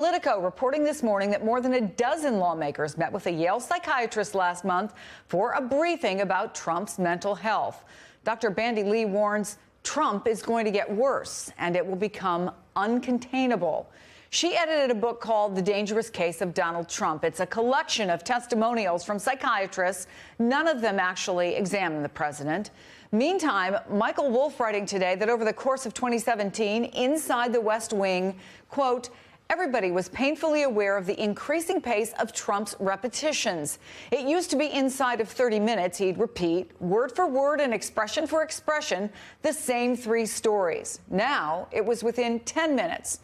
Politico reporting this morning that more than a dozen lawmakers met with a Yale psychiatrist last month for a briefing about Trump's mental health. Dr. Bandy Lee warns Trump is going to get worse and it will become uncontainable. She edited a book called The Dangerous Case of Donald Trump. It's a collection of testimonials from psychiatrists. None of them actually examine the president. Meantime, Michael Wolff writing today that over the course of 2017, inside the West Wing, quote, everybody was painfully aware of the increasing pace of Trump's repetitions. It used to be inside of 30 minutes, he'd repeat, word for word and expression for expression, the same three stories. Now it was within 10 minutes.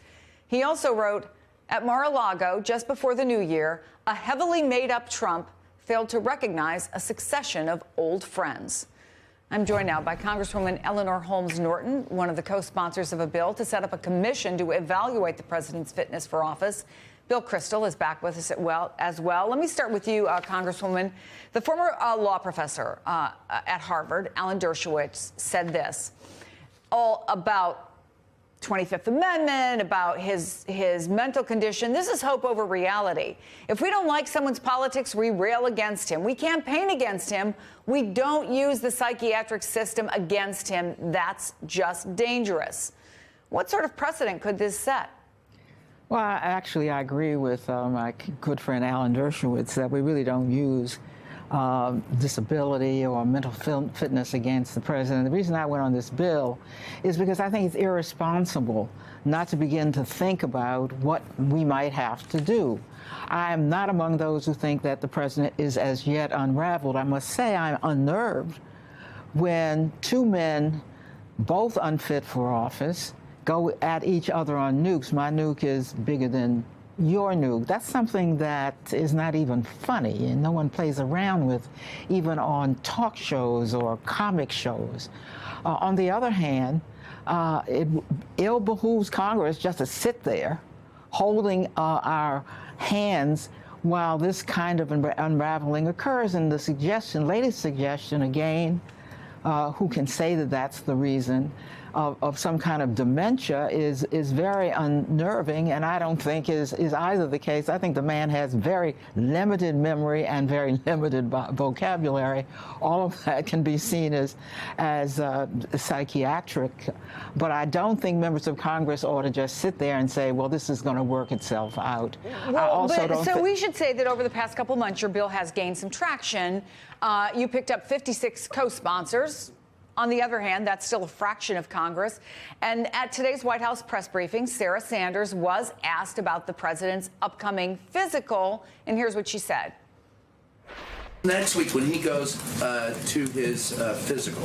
He also wrote, at Mar-a-Lago, just before the new year, a heavily made-up Trump failed to recognize a succession of old friends. I'm joined now by Congresswoman Eleanor Holmes Norton, one of the co-sponsors of a bill to set up a commission to evaluate the president's fitness for office. Bill Kristol is back with us as well. Let me start with you, Congresswoman. The former law professor at Harvard, Alan Dershowitz, said this all about 25th Amendment, about his mental condition. This is hope over reality. If we don't like someone's politics, we rail against him. We campaign against him. We don't use the psychiatric system against him. That's just dangerous. What sort of precedent could this set? Well, actually, I agree with my good friend Alan Dershowitz that we really don't use disability or mental fitness against the president. The reason I went on this bill is because I think it's irresponsible not to begin to think about what we might have to do. I am not among those who think that the president is as yet unraveled. I must say I'm unnerved when two men, both unfit for office, go at each other on nukes. My nuke is bigger than your nuke. That's something that is not even funny and no one plays around with, even on talk shows or comic shows. On the other hand, it ill behooves Congress just to sit there holding our hands while this kind of unraveling occurs. And the suggestion, latest suggestion again, who can say that that's the reason of some kind of dementia is very unnerving, and I don't think is either the case. I think the man has very limited memory and very limited vocabulary. All of that can be seen as psychiatric, but I don't think members of Congress ought to just sit there and say, well, this is going to work itself out. Well, so we should say that over the past couple months, your bill has gained some traction. You picked up 56 co-sponsors. On the other hand, that's still a fraction of Congress. And at today's White House press briefing, Sarah Sanders was asked about the president's upcoming physical, and here's what she said. Next week, when he goes to his physical,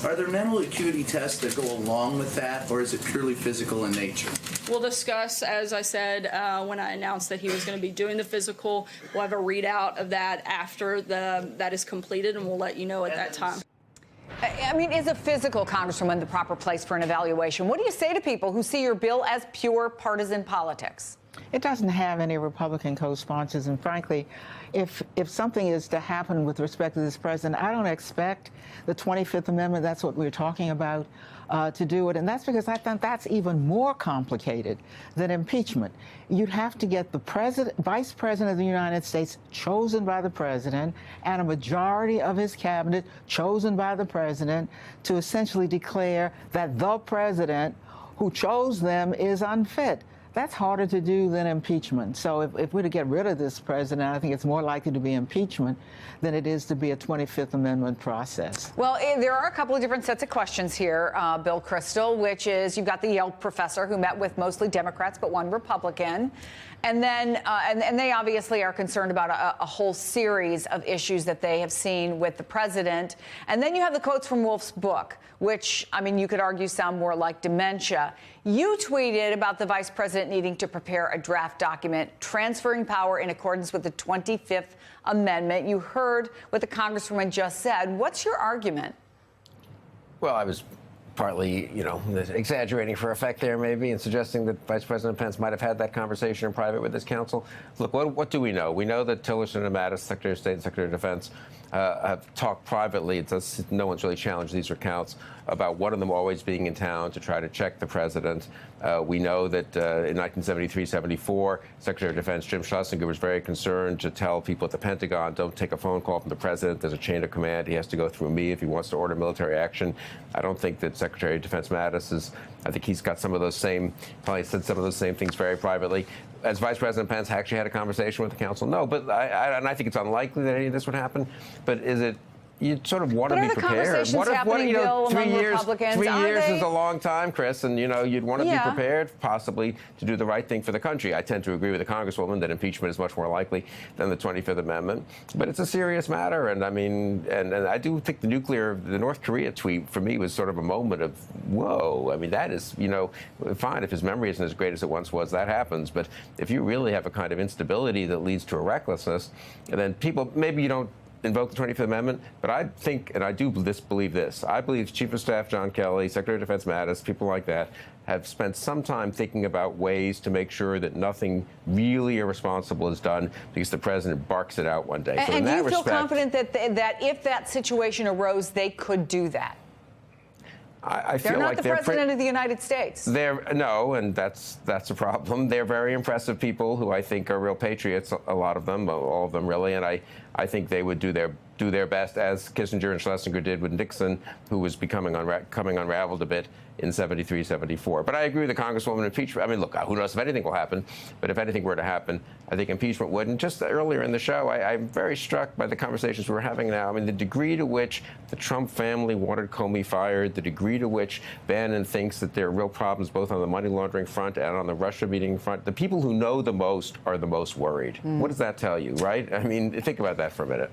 are there mental acuity tests that go along with that, or is it purely physical in nature? We'll discuss, as I said, when I announced that he was going to be doing the physical. We'll have a readout of that after that is completed, and we'll let you know at that time. I mean, is a physical, Congresswoman, the proper place for an evaluation? What do you say to people who see your bill as pure partisan politics? It doesn't have any Republican co-sponsors, and frankly, if something is to happen with respect to this president, I don't expect the 25th Amendment, that's what we're talking about, to do it. And that's because I think that's even more complicated than impeachment. You'd have to get the vice president of the United States chosen by the president and a majority of his cabinet chosen by the president to essentially declare that the president who chose them is unfit. That's harder to do than impeachment. So if we're to get rid of this president, I think it's more likely to be impeachment than it is to be a 25th Amendment process. Well, there are a couple of different sets of questions here, Bill Kristol, which is you've got the Yale professor who met with mostly Democrats but one Republican. And then and they obviously are concerned about a whole series of issues that they have seen with the president. And then you have the quotes from Wolff's book, which, I mean, you could argue sound more like dementia. You tweeted about the vice president needing to prepare a draft document transferring power in accordance with the 25th Amendment. You heard what the Congresswoman just said. What's your argument? Well, I was partly, exaggerating for effect there, maybe, and suggesting that Vice President Pence might have had that conversation in private with his counsel. Look, what do we know? We know that Tillerson and Mattis, Secretary of State and Secretary of Defense, have talked privately. No one's really challenged these accounts about one of them always being in town to try to check the president. We know that in 1973-74, Secretary of Defense Jim Schlesinger was very concerned to tell people at the Pentagon, don't take a phone call from the president. There's a chain of command. He has to go through me if he wants to order military action. I don't think that Secretary of Defense Mattis is, I think he's got probably said some of those same things very privately. As Vice President Pence actually had a conversation with the counsel? No, but I think it's unlikely that any of this would happen. But is it? You sort of want to be prepared. Conversations happening, Bill, among Republicans? 3 years is a long time, Chris, and you'd want to be prepared, possibly, to do the right thing for the country. I tend to agree with the Congresswoman that impeachment is much more likely than the 25th Amendment, but it's a serious matter. And I mean, and I do think the North Korea tweet for me was sort of a moment of whoa. I mean, that is, fine if his memory isn't as great as it once was. That happens, but if you really have a kind of instability that leads to a recklessness, then people maybe you don't invoke the 25th Amendment, but I think, and I do believe this, I believe Chief of Staff John Kelly, Secretary of Defense Mattis, people like that, have spent some time thinking about ways to make sure that nothing really irresponsible is done because the president barks it out one day. And do you feel confident that if that situation arose, they could do that? I feel they're not like the president of the United States. No, and that's a problem. They're very impressive people who I think are real patriots. A lot of them, all of them, really. And I think they would do their best, as Kissinger and Schlesinger did with Nixon, who was coming unraveled a bit in 73, 74. But I agree with the Congresswoman. Impeachment. I mean, look, who knows if anything will happen? But if anything were to happen, I think impeachment would. And just earlier in the show, I'm very struck by the conversations we're having now. I mean, the degree to which the Trump family wanted Comey fired, the degree to which Bannon thinks that there are real problems both on the money laundering front and on the Russia meeting front. The people who know the most are the most worried. What does that tell you, right? I mean, think about that for a minute.